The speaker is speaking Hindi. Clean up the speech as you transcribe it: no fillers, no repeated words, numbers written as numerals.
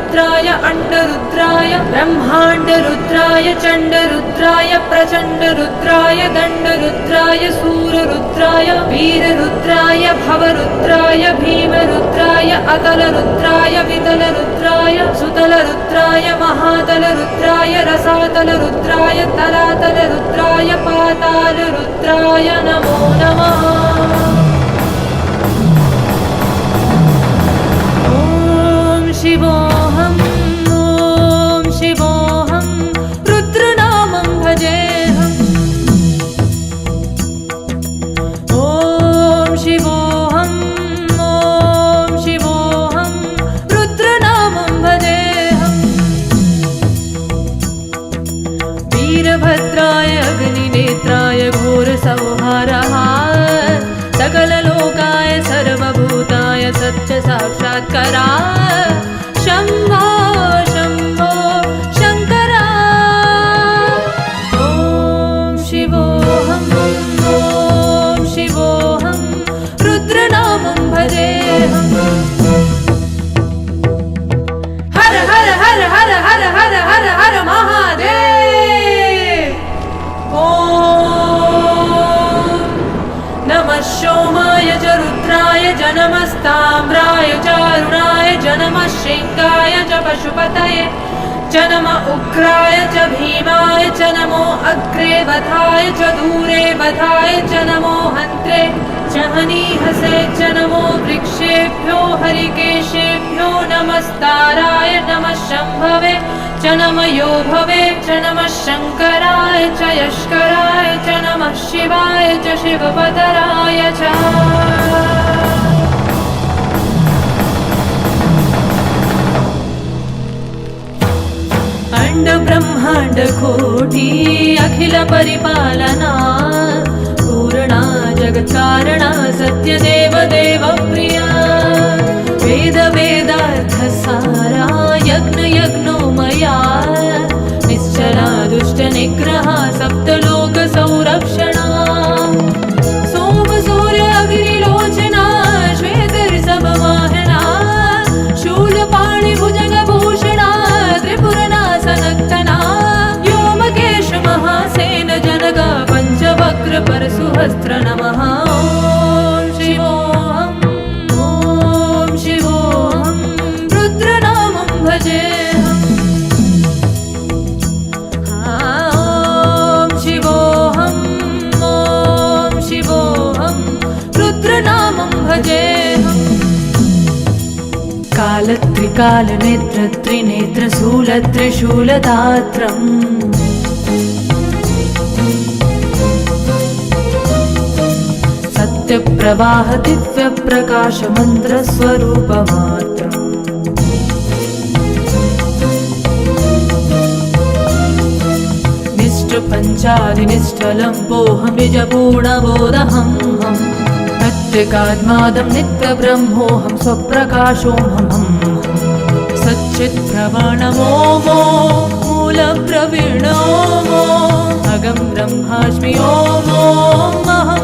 रुद्राय अंडरुद्राय ब्रह्मांडरुद्राय चंडरुद्राय प्रचंडरुद्राय दंडरुद्राय सूररुद्राय वीररुद्राय भवरुद्राय भीमरुद्राय अतलरुद्राय वितलरुद्राय सुतलरुद्राय महातलरुद्राय रसातलरुद्राय तलातलरुद्राय पातालरुद्राय नमो नमः। शिवोऽहं ॐ शिवोऽहं रुद्रनामं भजेऽहम् ॐ शिवोऽहं रुद्रनामं भजेऽहम् वीरभद्राय अग्निनेत्राय घोरसंहारः सकललोकाय सर्वभूताय सत्यसाक्षात्कारा शम्भो शम्भो शङ्करा ॐ शिवोऽहं रुद्रनामं भजेऽहम् हर हर हर हर हर हर हर हर महादेव। ॐ नमः सोमाय च रुद्राय च नमस्ताम्राय च अरुणाय च नमः शृङ्गाय च पशुपतये च नमः उग्राय च भीमाय च नमो अग्रे वधाय च दूरे वधाय च नमो हन्त्रे च हनीहसे च नमो वृक्षेभ्यो हरिकेशेभ्यो नमस्ताराय नमः शम्भवे च नमः योभवे च नमः शङ्कराय च यष्कराय च नमः शिवाय च शिवपतराय च। अंड ब्रह्मांड कोटी अखिल परिपालना पूर्णा जगत्कारणा सत्यदेव देवप्रिया वेद वेदार्थ सारा यज्ञ यज्ञोमया निश्चला दुष्ट निग्रहा सप्तलोक संरक्षणा सोम सूर्य अग्निलोचना श्वेत ऋषभ वाहना शूलपाणि भुजगभूषणा त्रिपुरनाशनक्तना व्योमकेश महासेन जनगा पंचवक्र परशुहस्त्र नमः। ॐ शिवोऽहं रुद्रनामं भजेऽहम् ॐ शिवोऽहं रुद्रनामं भजेऽहम् कालत्रिकालनेत्र त्रिनेत्रशूलत्रिशूलदात्रम् सत्यप्रवाह दिव्यप्रकाशमन्त्रस्वरूपमात्रम् निष्ठपञ्चादिनिष्ठलम्पोऽहं निजपूर्णबोधहं प्रत्यगात्मादं नित्यब्रह्मोऽहं स्वप्रकाशोऽहं सच्चित्प्रवणमोमो मूलप्रवीणोमो अगं ब्रह्मास्मि ओमोऽहं